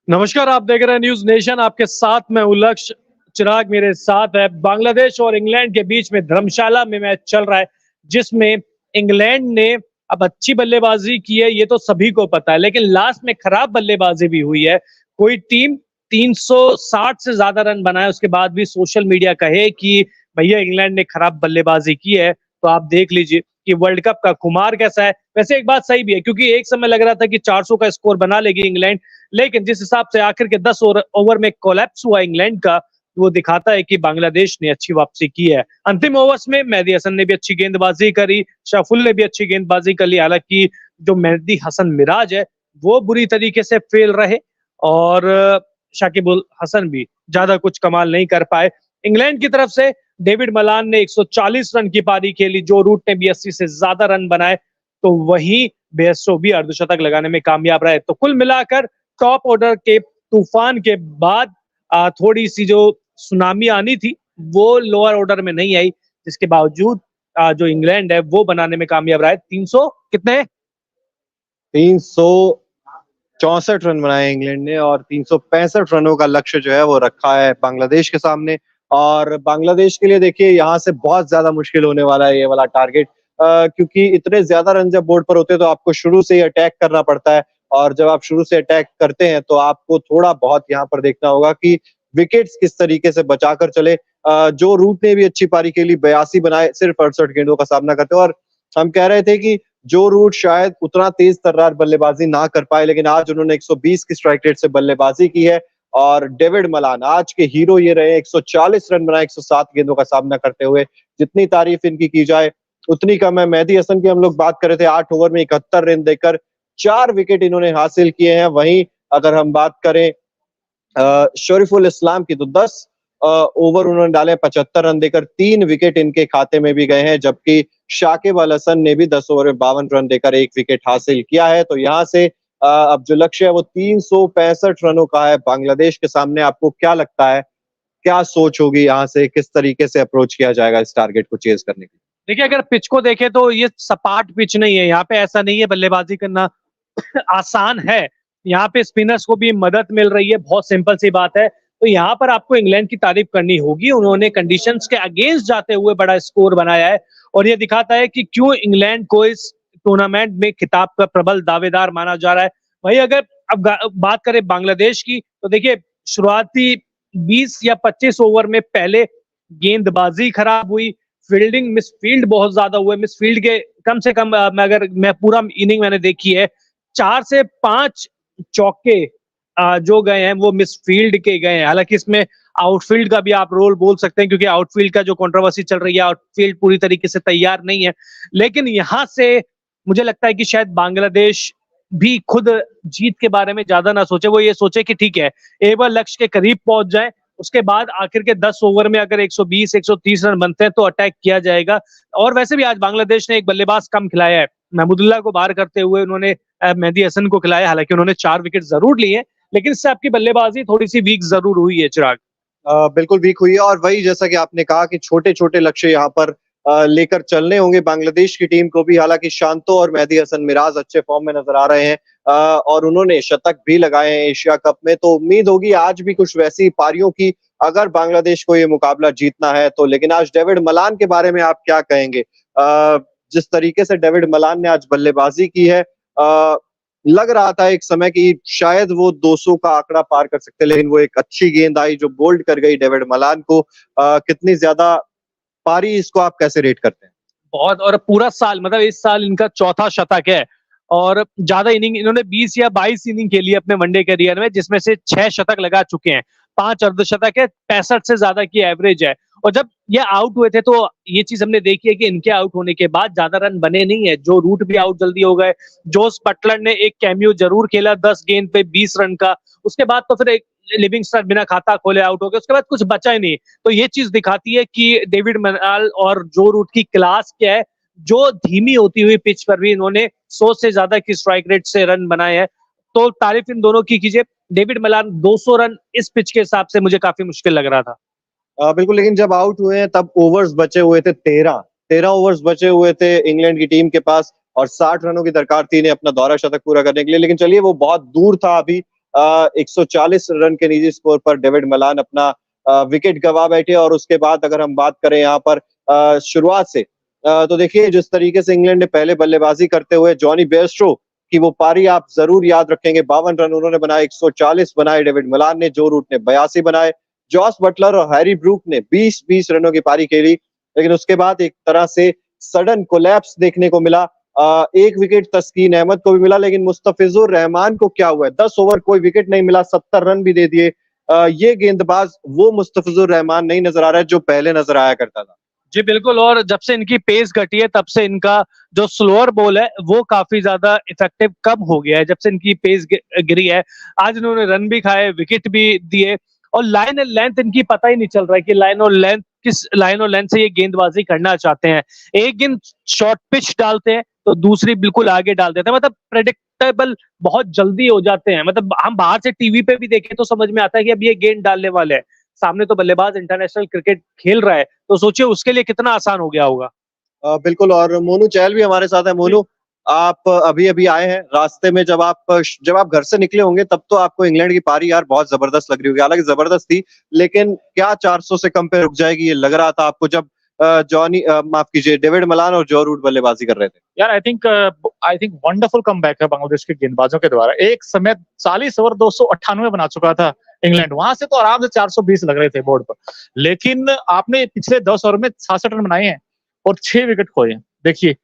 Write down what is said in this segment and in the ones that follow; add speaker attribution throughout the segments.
Speaker 1: नमस्कार, आप देख रहे हैं न्यूज नेशन। आपके साथ मैं हूं लक्ष्य। चिराग मेरे साथ है। बांग्लादेश और इंग्लैंड के बीच में धर्मशाला में मैच चल रहा है, जिसमें इंग्लैंड ने अब अच्छी बल्लेबाजी की है, ये तो सभी को पता है, लेकिन लास्ट में खराब बल्लेबाजी भी हुई है। कोई टीम 360 से ज्यादा रन बनाए, उसके बाद भी सोशल मीडिया कहे कि भैया इंग्लैंड ने खराब बल्लेबाजी की है, तो आप देख लीजिए कि वर्ल्ड कप का खुमार कैसा है। वैसे एक बात सही भी है, क्योंकि एक समय लग रहा था कि 400 का स्कोर बना लेगी इंग्लैंड, लेकिन जिस हिसाब से आखिर के 10 ओवर में कोलैप्स हुआ इंग्लैंड का, वो दिखाता है कि बांग्लादेश ने अच्छी वापसी की है। अंतिम ओवर्स में मेहदी हसन ने भी अच्छी गेंदबाजी करी, शाफुल ने भी अच्छी गेंदबाजी कर ली। हालांकि जो मेहदी हसन मिराज है वो बुरी तरीके से फेल रहे, और शाकिबुल हसन भी ज्यादा कुछ कमाल नहीं कर पाए। इंग्लैंड की तरफ से डेविड मलान ने 140 रन की पारी खेली, जो रूट ने भी 80 से ज्यादा रन बनाए, तो वही बेयस्टो भी अर्धशतक लगाने में कामयाब रहे। तो कुल मिलाकर टॉप ऑर्डर के तूफान के बाद थोड़ी सी जो सुनामी आनी थी वो लोअर ऑर्डर में नहीं आई, जिसके बावजूद जो इंग्लैंड है वो बनाने में कामयाब रहा है। 300 कितने
Speaker 2: 364 रन बनाए इंग्लैंड ने, और 365 रनों का लक्ष्य जो है वो रखा है बांग्लादेश के सामने। और बांग्लादेश के लिए देखिए यहाँ से बहुत ज्यादा मुश्किल होने वाला है ये वाला टारगेट, क्योंकि इतने ज्यादा रन जब बोर्ड पर होते हैं तो आपको शुरू से ही अटैक करना पड़ता है। और जब आप शुरू से अटैक करते हैं तो आपको थोड़ा बहुत यहाँ पर देखना होगा कि विकेट्स किस तरीके से बचाकर चले। जो रूट ने भी अच्छी पारी खेली, 82 बनाए सिर्फ 68 गेंदों का सामना करते हुए। और हम कह रहे थे कि जो रूट शायद उतना तेज तर्रार बल्लेबाजी ना कर पाए, लेकिन आज उन्होंने 120 की स्ट्राइक रेट से बल्लेबाजी की है। और डेविड मलान आज के हीरो ये रहे, 140 रन बनाए 107 गेंदों का सामना करते हुए। जितनी तारीफ इनकी की जाए उतनी कम है। मेहदी हसन की हम लोग बात कर रहे थे, 8 ओवर में 71 रन देकर 4 विकेट इन्होंने हासिल किए हैं। वहीं अगर हम बात करें शरीफुल इस्लाम की, तो 10 ओवर उन्होंने डाले, 75 रन देकर 3 विकेट इनके खाते में भी गए हैं। जबकि शाकिब अल हसन ने भी 10 ओवर में 52 रन देकर 1 विकेट हासिल किया है। तो यहाँ से अब जो लक्ष्य है वो 365 रनों का है बांग्लादेश के सामने। आपको क्या लगता है, क्या सोच होगी यहाँ से, किस तरीके से अप्रोच किया जाएगा इस टारगेट को चेज करने के लिए?
Speaker 1: देखिए, अगर पिच को देखें तो ये सपाट पिच नहीं है। यहाँ पे ऐसा नहीं है बल्लेबाजी करना आसान है। यहाँ पे स्पिनर्स को भी मदद मिल रही है, बहुत सिंपल सी बात है। तो यहाँ पर आपको इंग्लैंड की तारीफ करनी होगी, उन्होंने कंडीशंस के अगेंस्ट जाते हुए बड़ा स्कोर बनाया है, और ये दिखाता है कि क्यों इंग्लैंड को इस टूर्नामेंट में खिताब का प्रबल दावेदार माना जा रहा है। वही अगर अब बात करें बांग्लादेश की, तो देखिए शुरुआती 20 या 25 ओवर में पहले गेंदबाजी खराब हुई, फील्डिंग मिसफील्ड बहुत ज्यादा हुए। मिसफील्ड के कम से कम अगर मैं पूरा इनिंग मैंने देखी है, 4 से 5 चौके जो गए हैं वो मिसफील्ड के गए हैं। हालांकि इसमें आउटफील्ड का भी आप रोल बोल सकते हैं, क्योंकि आउटफील्ड का जो कंट्रोवर्सी चल रही है, आउटफील्ड पूरी तरीके से तैयार नहीं है। लेकिन यहां से मुझे लगता है कि शायद बांग्लादेश भी खुद जीत के बारे में ज्यादा ना सोचे, वो ये सोचे कि ठीक है एक बार लक्ष्य के करीब पहुंच जाए, उसके बाद आखिर के 10 ओवर में अगर 120 130 रन बनते हैं तो अटैक किया जाएगा। और वैसे भी आज बांग्लादेश ने एक बल्लेबाज कम खिलाया है, महमूदुल्लाह को बाहर करते हुए उन्होंने मेहदी हसन को खिलाया। हालांकि उन्होंने 4 विकेट जरूर लिए, लेकिन इससे आपकी बल्लेबाजी थोड़ी सी वीक जरूर हुई है चिराग।
Speaker 2: बिल्कुल वीक हुई है। और वही जैसा कि आपने कहा कि छोटे छोटे लक्ष्य यहाँ पर लेकर चलने होंगे बांग्लादेश की टीम को भी। हालांकि शांतो और मेहदी हसन मिराज अच्छे फॉर्म में नजर आ रहे हैं, और उन्होंने शतक भी लगाए हैं एशिया कप में। तो उम्मीद होगी आज भी कुछ वैसी पारियों की, अगर बांग्लादेश को ये मुकाबला जीतना है तो। लेकिन आज डेविड मलान के बारे में आप क्या कहेंगे? जिस तरीके से डेविड मलान ने आज बल्लेबाजी की है, लग रहा था एक समय कि शायद वो 200 का आंकड़ा पार कर सकते, लेकिन वो एक अच्छी गेंद आई जो बोल्ड कर गई डेविड मलान को। कितनी ज्यादा पारी, इसको आप कैसे रेट करते हैं?
Speaker 1: बहुत, और पूरा साल मतलब इस साल इनका चौथा शतक है, और ज्यादा इनिंग इन्होंने 20 या 22 इनिंग खेली अपने वनडे करियर में, जिसमें से 6 शतक लगा चुके हैं, 5 अर्धशतक है, 65 से ज्यादा की एवरेज है। और जब ये आउट हुए थे तो ये चीज हमने देखी है कि इनके आउट होने के बाद ज्यादा रन बने नहीं है। जो रूट भी आउट जल्दी हो गए। जोस बटलर ने एक कैमियो जरूर खेला 10 गेंद पे 20 रन का, उसके बाद तो फिर एक लिविंगस्टन बिना खाता खोले आउट हो गए, उसके बाद कुछ बचा ही नहीं। तो ये चीज दिखाती है कि डेविड मलान और जो रूट की क्लास क्या है, जो धीमी होती हुई पिच पर भी इन्होंने 100 से ज्यादा की स्ट्राइक रेट से रन बनाए हैं। तो तारीफ इन दोनों की कीजिए। डेविड मलान 200 रन इस पिच के हिसाब से मुझे काफी मुश्किल लग रहा था।
Speaker 2: बिल्कुल, लेकिन जब आउट हुए हैं तब ओवर्स बचे हुए थे 13 ओवर्स बचे हुए थे इंग्लैंड की टीम के पास, और 60 रनों की दरकार थी इन्हें अपना दौरा शतक पूरा करने के लिए। लेकिन चलिए, वो बहुत दूर था अभी, 140 रन के निजी स्कोर पर डेविड मलान अपना विकेट गंवा बैठे। और उसके बाद अगर हम बात करें यहाँ पर शुरुआत से, तो देखिए जिस तरीके से इंग्लैंड ने पहले बल्लेबाजी करते हुए जॉनी बेयरस्टो की वो पारी आप जरूर याद रखेंगे, 52 रन उन्होंने बनाए, 140 बनाए डेविड मलान ने, जो रूट ने 82 बनाए, जॉस बटलर और हैरी ब्रूक ने 20-20 रनों की पारी खेली। लेकिन उसके बाद एक तरह से सडन कोलैप्स देखने को मिला। एक विकेट तस्कीन अहमद को भी मिला, लेकिन मुस्तफिजुर रहमान को क्या हुआ है, 10 ओवर कोई विकेट नहीं मिला, 70 रन भी दे दिए। ये गेंदबाज वो मुस्तफिजुर रहमान नहीं नजर आ रहा है जो पहले नजर आया करता था।
Speaker 1: जी बिल्कुल, और जब से इनकी पेस घटी है तब से इनका जो स्लोअर बॉल है वो काफी ज्यादा इफेक्टिव कम हो गया है, जब से इनकी पेस गिरी है। आज इन्होंने रन भी खाए, विकेट भी दिए, और लाइन एंड लेंथ इनकी पता ही नहीं चल रहा है कि लाइन और लेंथ किस लाइन और लेंथ से ये गेंदबाजी करना चाहते हैं। एक गेंद शॉर्ट पिच डालते हैं तो दूसरी बिल्कुल आगे डाल देते हैं, मतलब प्रेडिक्टेबल बहुत जल्दी हो जाते हैं। मतलब हम बाहर से टीवी पे भी देखें तो समझ में आता है कि अब ये गेंद डालने वाले हैं, सामने तो बल्लेबाज इंटरनेशनल क्रिकेट खेल रहा है, तो सोचिए उसके लिए कितना आसान हो गया होगा।
Speaker 2: बिल्कुल। और मोनू चहल भी हमारे साथ है। मोनू, आप अभी अभी आए हैं, रास्ते में जब आप घर से निकले होंगे तब तो आपको इंग्लैंड की पारी यार बहुत जबरदस्त लग रही होगी, हालांकि जबरदस्त थी, लेकिन क्या 400 से कम पे रुक जाएगी ये लग रहा था आपको जब माफ कीजिए, डेविड मलान और जो रूट बल्लेबाजी कर रहे थे?
Speaker 3: यार आई थिंक वंडरफुल कमबैक है बांग्लादेश के गेंदबाजों के द्वारा। एक समय 40 ओवर 298 बना चुका था इंग्लैंड, वहां से तो आराम से 420 लग रहे थे बोर्ड पर, लेकिन आपने पिछले 10 ओवर में 66 रन बनाए हैं और 6 विकेट खोए हैं। देखिए,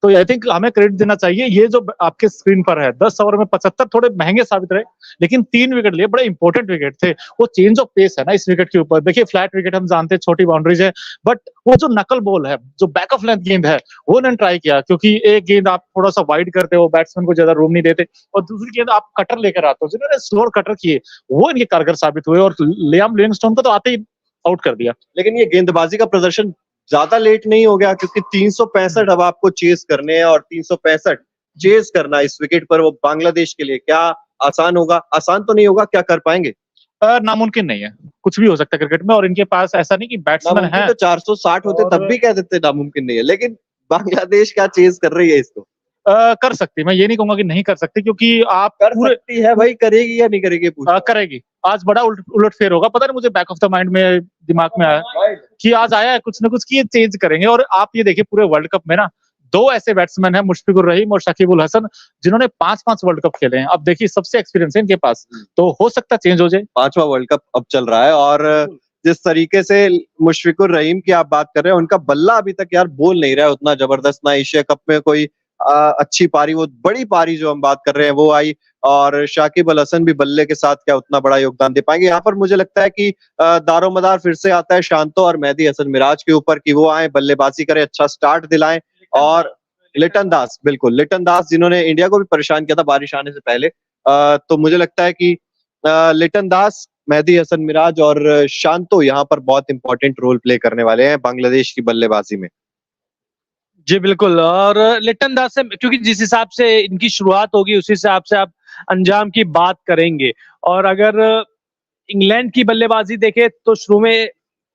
Speaker 3: तो आई थिंक हमें क्रेडिट देना चाहिए। ये जो आपके स्क्रीन पर है 10 ओवर में 75 थोड़े महंगे साबित रहे, लेकिन 3 विकेट लिए, बड़े इंपॉर्टेंट विकेट थे। वो चेंज ऑफ पेस है ना इस विकेट के ऊपर। देखिए, फ्लैट विकेट हम जानते हैं, छोटी बाउंड्रीज है, बट वो जो नकल बॉल है, जो बैक ऑफ लेंथ गेंद है, वो उन्होंने ट्राई किया, क्योंकि एक गेंद आप थोड़ा सा वाइड करते हो, बैट्समैन को ज्यादा रूम नहीं देते, और दूसरी गेंद आप कटर लेकर आते हो, जिन्होंने स्लोअर कटर किए वो इनके कारगर साबित हुए, और लियाम लिविंगस्टोन को तो आते ही आउट कर दिया।
Speaker 2: लेकिन ये गेंदबाजी का प्रदर्शन ज्यादा लेट नहीं हो गया? क्योंकि 365 अब आपको चेस करने हैं, और 365 चेस करना इस विकेट पर वो बांग्लादेश के लिए क्या आसान होगा? आसान तो नहीं होगा, क्या कर पाएंगे?
Speaker 3: नामुमकिन नहीं है, कुछ भी हो सकता है क्रिकेट में, और इनके पास ऐसा नहीं कि बैट्समैन है
Speaker 2: तो 460 होते तब भी कह देते नामुमकिन नहीं है, लेकिन बांग्लादेश क्या चेस कर रही है इसको?
Speaker 3: कर सकती, मैं ये नहीं कहूंगा कि नहीं कर सकती, क्योंकि आप
Speaker 2: कर सकती है भाई, करेगी या नहीं करेगी?
Speaker 3: करेगी। आज बड़ा उलट फेर होगा, पता नहीं, मुझे बैक ऑफ द माइंड में दिमाग में आया कि आज आया है कुछ ना कुछ कि ये चेंज करेंगे। और आप ये देखिए, पूरे वर्ल्ड कप में ना 2 ऐसे बैट्समैन हैं, मुशफिकुर रहीम और शकीबुल हसन, जिन्होंने 5-5 वर्ल्ड कप खेले हैं। अब देखिए, सबसे एक्सपीरियंस है इनके पास, तो हो सकता चेंज हो जाए।
Speaker 2: 5वां वर्ल्ड कप अब चल रहा है, और जिस तरीके से मुशफिकुर रहीम की आप बात कर रहे हैं, उनका बल्ला अभी तक यार बोल नहीं रहा है उतना जबरदस्त। ना एशिया कप में कोई अच्छी पारी, वो बड़ी पारी जो हम बात कर रहे हैं वो आई, और शाकिब अल हसन भी बल्ले के साथ क्या उतना बड़ा योगदान दे पाएंगे? यहाँ पर मुझे लगता है कि दारोमदार फिर से आता है शांतो और मेहदी हसन मिराज के ऊपर, कि वो आए, बल्लेबाजी करें, अच्छा स्टार्ट दिलाएं। और लिटन दास, बिल्कुल लिटन दास, जिन्होंने इंडिया को भी परेशान किया था बारिश आने से पहले, तो मुझे लगता है कि लिटन दास, मेहदी हसन मिराज और शांतो यहाँ पर बहुत इंपॉर्टेंट रोल प्ले करने वाले हैं बांग्लादेश की बल्लेबाजी में।
Speaker 1: जी बिल्कुल, और लिटन दास से, क्योंकि जिस हिसाब से इनकी शुरुआत होगी उसी हिसाब से आप अंजाम की बात करेंगे। और अगर इंग्लैंड की बल्लेबाजी देखें तो शुरू में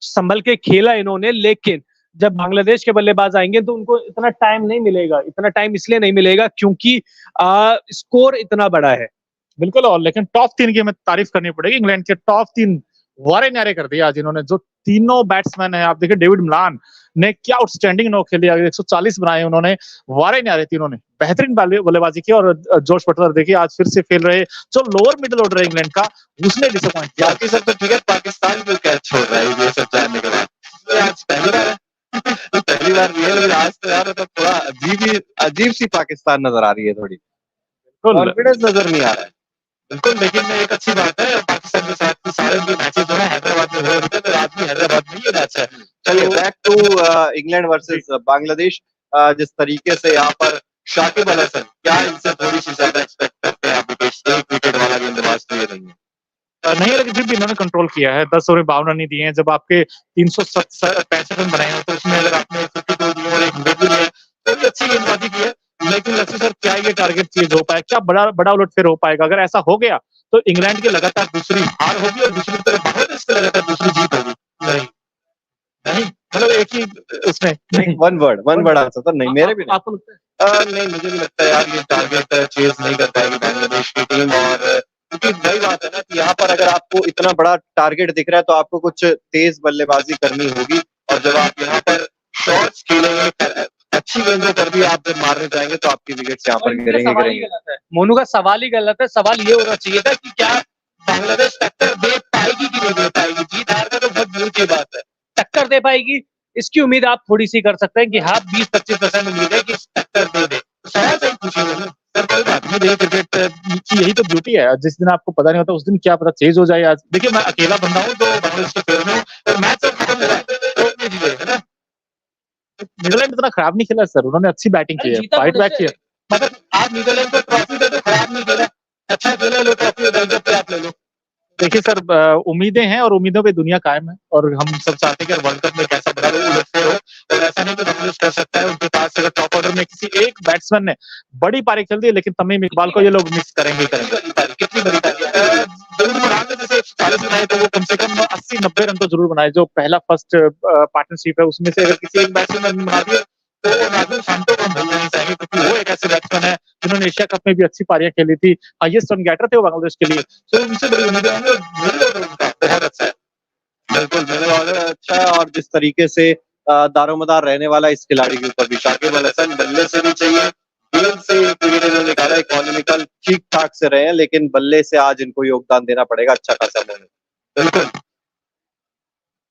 Speaker 1: संभल के खेला इन्होंने, लेकिन जब बांग्लादेश के बल्लेबाज आएंगे तो उनको इतना टाइम नहीं मिलेगा। इतना टाइम इसलिए नहीं मिलेगा क्योंकि स्कोर इतना बड़ा है।
Speaker 3: बिल्कुल, और लेकिन टॉप 3 की हमें तारीफ करनी पड़ेगी। इंग्लैंड के टॉप 3 वारे न्यारे कर दिया आज इन्होंने। जो तीनों बैट्समैन है, आप देखिए, डेविड मलान ने क्या आउटस्टैंडिंग नो खेली, 140 बनाए उन्होंने, वारे न्यारे तीनों ने बेहतरीन बल्लेबाजी की। और जोश बटलर देखिए आज फिर से फेल रहे, जो लोअर मिडिल ऑर्डर है इंग्लैंड का, उसने डिसअपॉइंट किया।
Speaker 2: बाकी सब तो ठीक है, पाकिस्तान को क्या छोड़ रहा है ये सब जानने के बाद? आज पहली बार है पहली बार रियल में आज तो यार मतलब थोड़ा अजीब सी पाकिस्तान नजर आ रही है, थोड़ी कॉन्फिडेंस नजर नहीं आ रहा है।
Speaker 3: बिल्कुल, लेकिन एक अच्छी बात है पाकिस्तान के साथ सारे जो मैचेस जो है हैदराबाद में हो रहे थे, तो आज भी हैदराबाद में ये मैच है।
Speaker 2: चलिए back to England versus Bangladesh. जिस तरीके से यहाँ पर शाकिब अल हसन, क्या इनसे थोड़ी सी ज्यादा एक्सपेक्ट करते हैं आप? एक विकेट वाला गेंदबाज तो ये नहीं है।
Speaker 3: नहीं, लेकिन फिर भी इन्होंने कंट्रोल किया है। 10 ओवर में 52 रन ही दिए हैं। जब आपके 365 रन बनाए हैं, तो उसमें अगर आपने 52 दिए और एक विकेट भी लिया, तो भी अच्छी गेंदबाजी की है। लेकिन लक्ष्य सर, क्या ये टारगेट चेंज हो पाए? क्या बड़ा उलटफेर हो पाएगा? अगर ऐसा हो गया तो इंग्लैंड की लगातार दूसरी हार होगी, और दूसरी तरफ बांग्लादेश की लगातार दूसरी जीत होगी। नहीं नहीं, मतलब एक ही उसमें नहीं,
Speaker 2: वन वर्ड आंसर था। नहीं, मेरे भी नहीं।
Speaker 3: आपको लगता है?
Speaker 2: नहीं, मुझे भी लगता है यार ये टारगेट चेज नहीं कर पाएगी बांग्लादेश की टीम, और क्योंकि वही बात है ना कि यहाँ पर अगर आपको इतना बड़ा टारगेट दिख रहा है तो आपको कुछ तेज बल्लेबाजी करनी होगी और जब आप यहाँ पर शॉट्स खेलेंगे अच्छी गेंदों पर भी आप जब मारने जाएंगे तो आपकी विकेट्स यहाँ पर गिरेंगे
Speaker 1: सवाल ही
Speaker 2: गिरेंगे
Speaker 1: गलत है, मोनू का सवाल ही गलत है। सवाल ये होना चाहिए था कि क्या बांग्लादेश टक्कर दे पाएगी कि नहीं दे पाएगी। जीत हार का तो बहुत दूर की बात है, टक्कर दे पाएगी इसकी उम्मीद आप थोड़ी सी कर सकते हैं कि हाँ 20-25% उम्मीद है कि टक्कर दे दे। सवाल सही पूछिए ना
Speaker 3: सर कोई बात नहीं, देखिए क्रिकेट की यही तो ब्यूटी है, जिस दिन आपको पता नहीं होता उस दिन क्या पता चेंज हो जाए। आज देखिए मैं अकेला बंदा हूँ जो बांग्लादेश के फेवर में हूँ और मैच जब खत्म हो जाए तो अपने जीते, है ना। नीदरलैंड इतना खराब नहीं खेला सर, उन्होंने अच्छी बैटिंग की है, फाइट बैक किया।
Speaker 1: मतलब आप नीदरलैंड को ट्रॉफी दे दो, खराब नहीं खेला, अच्छा खेला, लो ट्रॉफी आप ले लो।
Speaker 3: देखिए सर उम्मीदें हैं और उम्मीदों पे दुनिया कायम है और हम सब चाहते हैं कि वर्ल्ड कप में कैसा बड़ा उलटफेर हो और ऐसा नहीं कि बांग्लादेश कर सकता है। उनके पास अगर टॉप ऑर्डर में किसी एक बैट्समैन ने बड़ी पारी खेल दी लेकिन तमीम इकबाल को ये लोग मिस करेंगे ही करेंगे।
Speaker 1: कितनी बड़ी पारी
Speaker 3: जरूर बनाए, जैसे 40 बनाए तो वो कम से कम 80-90 रन तो जरूर बनाए। जो पहला फर्स्ट पार्टनरशिप है उसमें से अगर किसी एक बैट्समैन ने बना दिए तो नाज़िम सांतो को हम भूलना नहीं चाहेंगे क्योंकि वो एक ऐसे बैट्समैन है जिन्होंने एशिया कप में भी अच्छी पारियां खेली थी, हाईएस्ट रन गेटर थे वो बांग्लादेश के लिए। तो उनसे बड़ी उम्मीदें हैं, मिडिल ऑर्डर उनका बहुत अच्छा है।
Speaker 2: बिल्कुल मिडिल ऑर्डर अच्छा है और जिस तरीके से दारोमदार रहने वाला इस खिलाड़ी के ऊपर भी शाकिब अल हसन बल्ले से भी चाहिए, गेंद से विकेट इन्होंने निकाला, इकोनॉमिकल ठीक ठाक से रहे हैं लेकिन बल्ले से आज इनको योगदान देना पड़ेगा अच्छा खासा।
Speaker 3: बिल्कुल,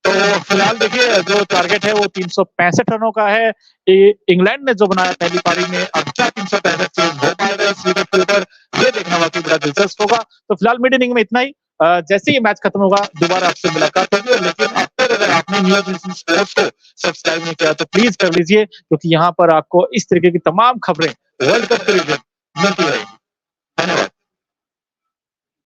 Speaker 3: तो फिलहाल देखिए जो टारगेट है वो 365 रनों का है। इंग्लैंड ने जो बनाया पहली पारी में, अब क्या 365 चेंज हो पाएगा इस विकेट के ऊपर, ये देखना वाकई बड़ा दिलचस्प होगा। तो फिलहाल मिड इनिंग में इतना ही। जैसे ही मैच खत्म होगा दोबारा आपसे मुलाकात होगी, लेकिन अब तक अगर आपने न्यूज़ स्पोर्ट्स को सब्सक्राइब नहीं किया तो प्लीज कर लीजिए क्योंकि यहाँ पर आपको इस तरीके की तमाम खबरें वर्ल्ड कप के रिलेटेड मिलती रहेंगी। धन्यवाद।